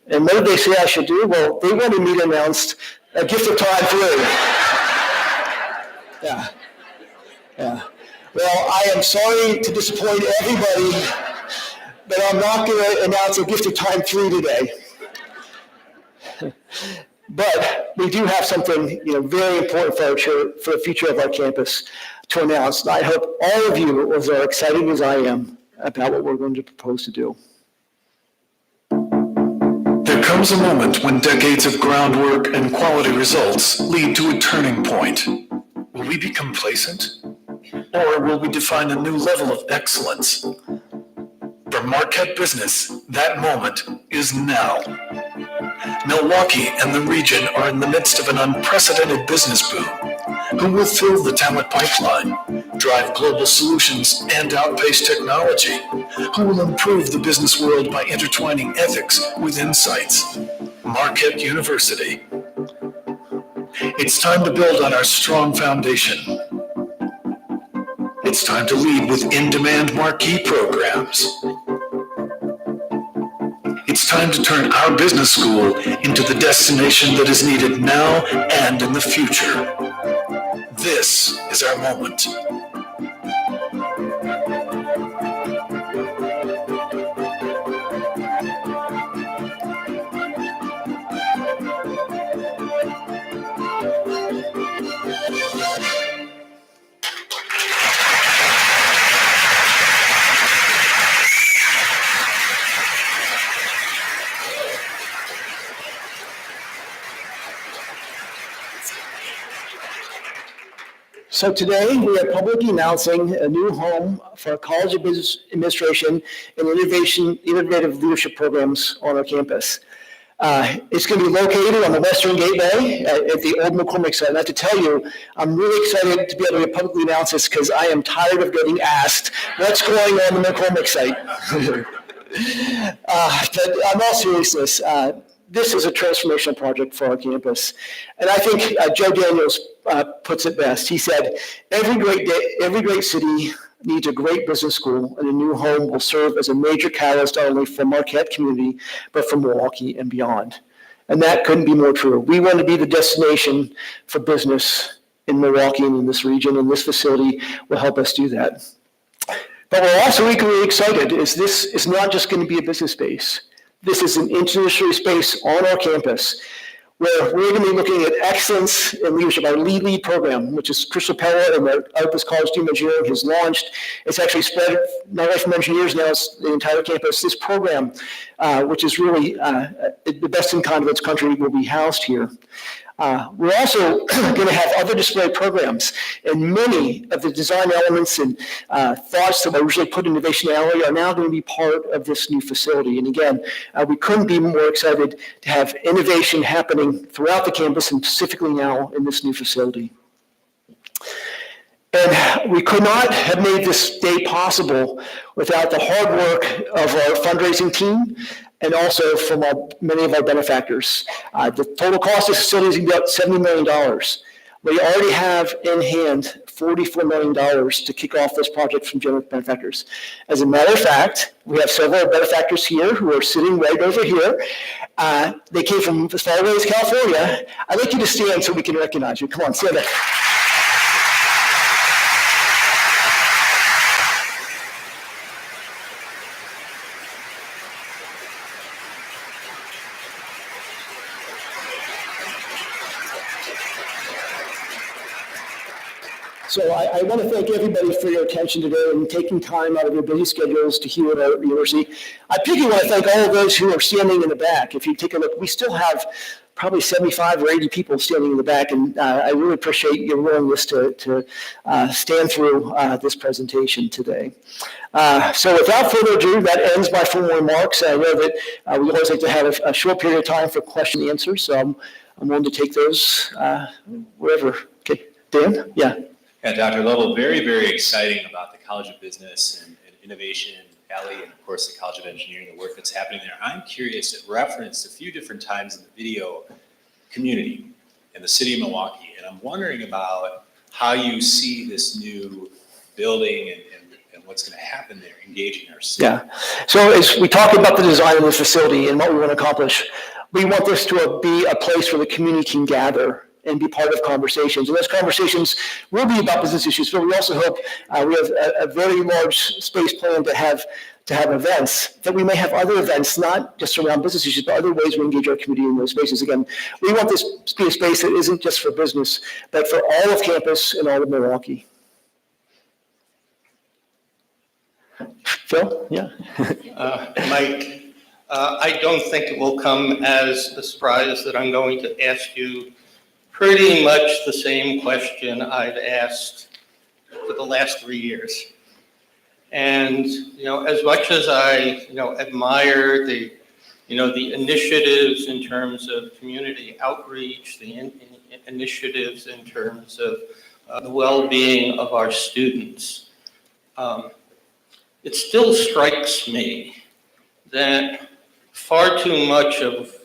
And what did they say I should do? Well, they wanted me to announce a gift of time free. Yeah. Well, I am sorry to disappoint everybody, but I'm not going to announce a gift of time free today. But we do have something, very important for the future of our campus to announce. I hope all of you are as excited as I am about what we're going to propose to do. There comes a moment when decades of groundwork and quality results lead to a turning point. Will we be complacent? Or will we define a new level of excellence? For Marquette business, that moment is now. Milwaukee and the region are in the midst of an unprecedented business boom. Who will fill the talent pipeline, drive global solutions, and outpace technology? Who will improve the business world by intertwining ethics with insights? Marquette University. It's time to build on our strong foundation. It's time to lead with in-demand marquee programs. It's time to turn our business school into the destination that is needed now and in the future. This is our moment. So today, we are publicly announcing a new home for our College of Business Administration and Innovative Leadership Programs on our campus. It's going to be located on the Western Gateway at the old McCormick site. And I have to tell you, I'm really excited to be able to publicly announce this because I am tired of getting asked what's going on the McCormick site. But in all seriousness, this is a transformational project for our campus. And I think Joe Daniels puts it best. He said, every great city needs a great business school, and a new home will serve as a major catalyst not only for Marquette community, but for Milwaukee and beyond. And that couldn't be more true. We want to be the destination for business in Milwaukee and in this region, and this facility will help us do that. But we're also equally excited, as this is not just going to be a business space. This is an industry space on our campus where we're going to be looking at excellence in leadership. Our lead program, which is Crystal Pella and the Outpost College Team Engineering, has launched. It's actually spread not only from engineers, now it's the entire campus. This program, which is really the best in kind of its country, will be housed here. We're also going to have other display programs, and many of the design elements and thoughts that were originally put in Innovation Alley are now going to be part of this new facility. And again, we couldn't be more excited to have innovation happening throughout the campus and specifically now in this new facility. And we could not have made this day possible without the hard work of our fundraising team and also from many of our benefactors. The total cost of the facility is about $70 million. We already have in hand $44 million to kick off this project from general benefactors. As a matter of fact, we have several benefactors here who are sitting right over here. They came from as far away as California. I'd like you to stand so we can recognize you. Come on, stand up. So I want to thank everybody for your attention today and taking time out of your busy schedules to hear about our university. I particularly want to thank all of those who are standing in the back. If you take a look, we still have probably 75 or 80 people standing in the back, and I really appreciate your willingness to stand through this presentation today. So without further ado, that ends my formal remarks. I know that we always like to have a short period of time for question and answer, so I'm willing to take those wherever. Okay, Dan? Yeah. Yeah, Dr. Lovell, very, very exciting about the College of Business and Innovation Valley, and of course the College of Engineering, the work that's happening there. I'm curious, it referenced a few different times in the video community in the city of Milwaukee, and I'm wondering about how you see this new building and what's going to happen there, engaging our city. Yeah. So as we talk about the design of the facility and what we want to accomplish, we want this to be a place where the community can gather and be part of conversations. And those conversations will be about business issues, but we also hope we have a very large space plan to have events, that we may have other events, not just around business issues, but other ways we engage our community in those spaces. Again, we want this to be a space that isn't just for business, but for all of campus and all of Milwaukee. Phil? Yeah. Mike, I don't think it will come as a surprise that I'm going to ask you pretty much the same question I've asked for the last 3 years. And, as much as I, admire the initiatives in terms of community outreach, the initiatives in terms of the well-being of our students, it still strikes me that far too much of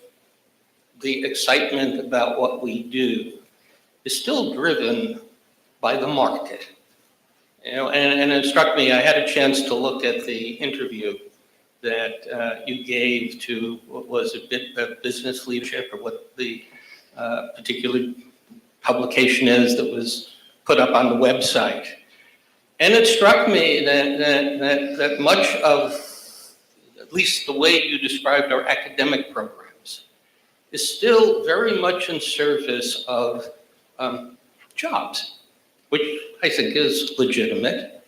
the excitement about what we do is still driven by the market. And it struck me, I had a chance to look at the interview that you gave to what was a bit of business leadership, or what the particular publication is that was put up on the website. And it struck me that much of, at least the way you described our academic programs, is still very much in service of jobs, which I think is legitimate.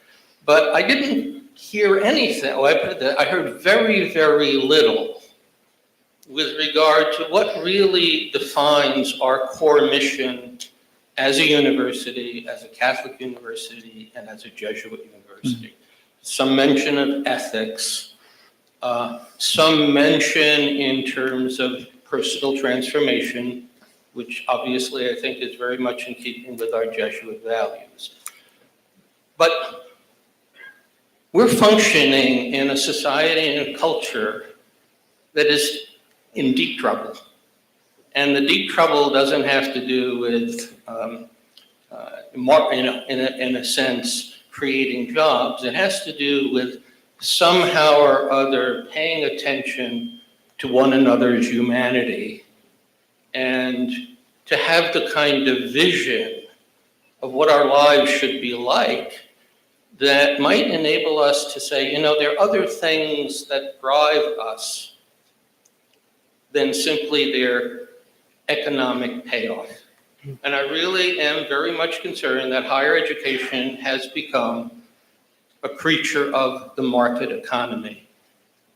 But I didn't hear anything, I heard very, very little with regard to what really defines our core mission as a university, as a Catholic university, and as a Jesuit university. Some mention of ethics, some mention in terms of personal transformation, which obviously I think is very much in keeping with our Jesuit values. But we're functioning in a society and a culture that is in deep trouble. And the deep trouble doesn't have to do with, in a sense, creating jobs. It has to do with somehow or other paying attention to one another's humanity, and to have the kind of vision of what our lives should be like that might enable us to say, there are other things that drive us than simply their economic payoff. And I really am very much concerned that higher education has become a creature of the market economy.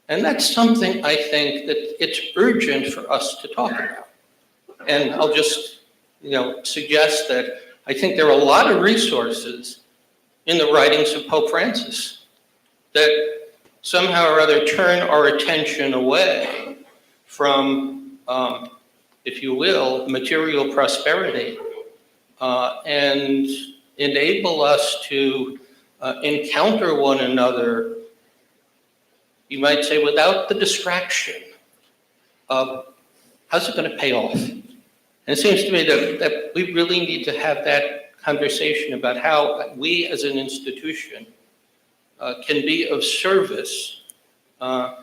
And that's something I think that it's urgent for us to talk about. And I'll just, suggest that I think there are a lot of resources in the writings of Pope Francis that somehow or other turn our attention away from, if you will, material prosperity, and enable us to encounter one another, you might say, without the distraction of how's it going to pay off. And it seems to me that we really need to have that conversation about how we as an institution can be of service, not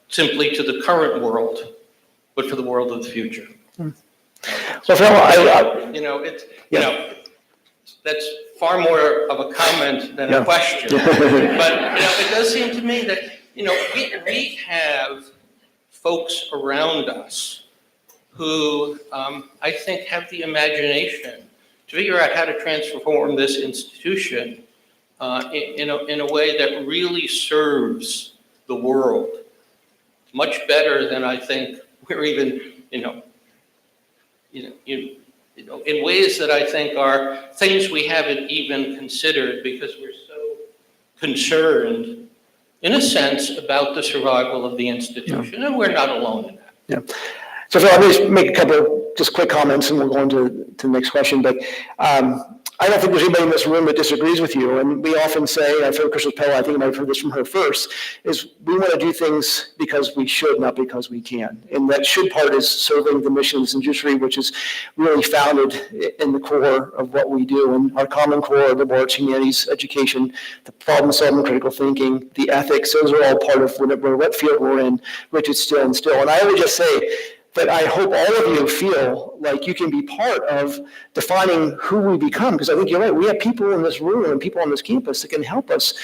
simply to the current world, but for the world of the future. So Phil, that's far more of a comment than a question. But it does seem to me that we have folks around us who I think have the imagination to figure out how to transform this institution in a way that really serves the world much better than I think we're even, in ways that I think are things we haven't even considered because we're so concerned, in a sense, about the survival of the institution, and we're not alone in that. Yeah. So Phil, I'll just make a couple of just quick comments and we'll go on to the next question. But I don't think there's anybody in this room that disagrees with you. And we often say, I've heard Crystal Pella, I think I might have heard this from her first, is we want to do things because we should, not because we can. And that should part is serving the mission of this industry, which is really founded in the core of what we do. And our common core, liberal arts, humanities, education, the problem solving, critical thinking, the ethics, those are all part of what field we're in, which is still and still. And I would just say, that I hope all of you feel like you can be part of defining who we become, because I think you're right. We have people in this room and people on this campus that can help us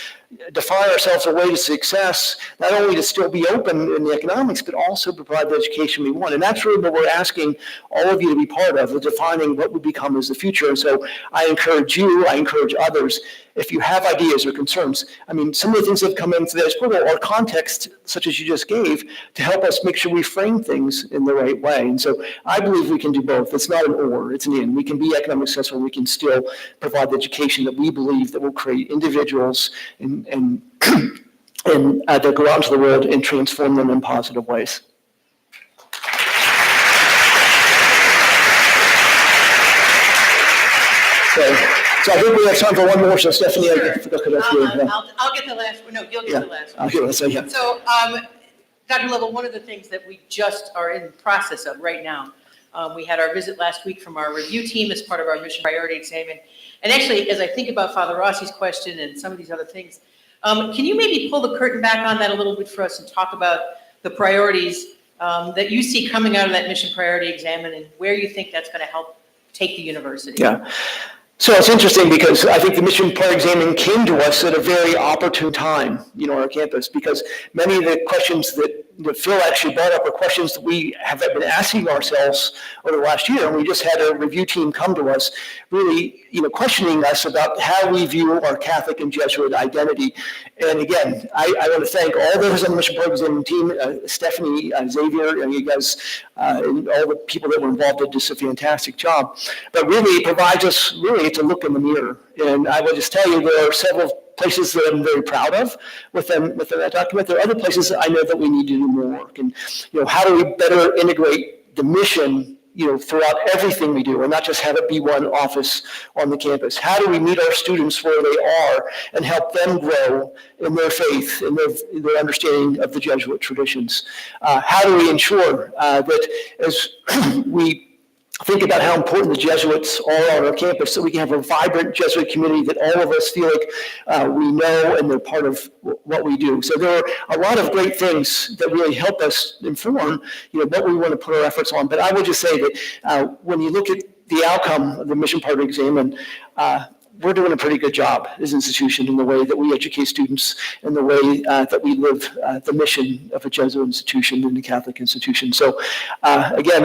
define ourselves a way to success, not only to still be open in the economics, but also provide the education we want. And that's really what we're asking all of you to be part of, defining what we become as the future. And so I encourage you, I encourage others, if you have ideas or concerns, I mean, some of the things that have come into this portal are context, such as you just gave, to help us make sure we frame things in the right way. And so I believe we can do both. It's not an or, it's an and. We can be economically successful, we can still provide the education that we believe that will create individuals and that go out into the world and transform them in positive ways. So I think we have time for one more. So Stephanie, I'll get the last one. No, you'll get the last one. Okay, So, Dr. Lovell, one of the things that we just are in the process of right now, we had our visit last week from our review team as part of our mission priority exam. And actually, as I think about Father Rossi's question and some of these other things, can you maybe pull the curtain back on that a little bit for us and talk about the priorities that you see coming out of that mission priority exam and where you think that's going to help take the university? Yeah. So it's interesting because I think the mission priority exam came to us at a very opportune time, on our campus, because many of the questions that Phil actually brought up are questions that we have been asking ourselves over the last year. And we just had a review team come to us really, questioning us about how we view our Catholic and Jesuit identity. And again, I want to thank all those on the mission priority exam team, Stephanie, Xavier, and you guys, and all the people that were involved did just a fantastic job. But really, it provides us really to look in the mirror. And I will just tell you, there are several places that I'm very proud of within that document. There are other places that I know that we need to do more work. And, how do we better integrate the mission, throughout everything we do and not just have it be one office on the campus? How do we meet our students where they are and help them grow in their faith and their understanding of the Jesuit traditions? How do we ensure that as we think about how important the Jesuits are on our campus, so we can have a vibrant Jesuit community that all of us feel like we know and they're part of what we do. So there are a lot of great things that really help us inform, what we want to put our efforts on. But I would just say that when you look at the outcome of the mission priority exam, and we're doing a pretty good job as an institution in the way that we educate students and the way that we live the mission of a Jesuit institution and a Catholic institution. So again,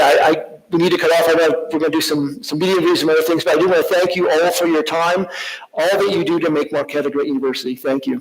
we need to cut off. I know we're going to do some media reviews and other things, but I do want to thank you all for your time, all that you do to make Marquette a great university. Thank you.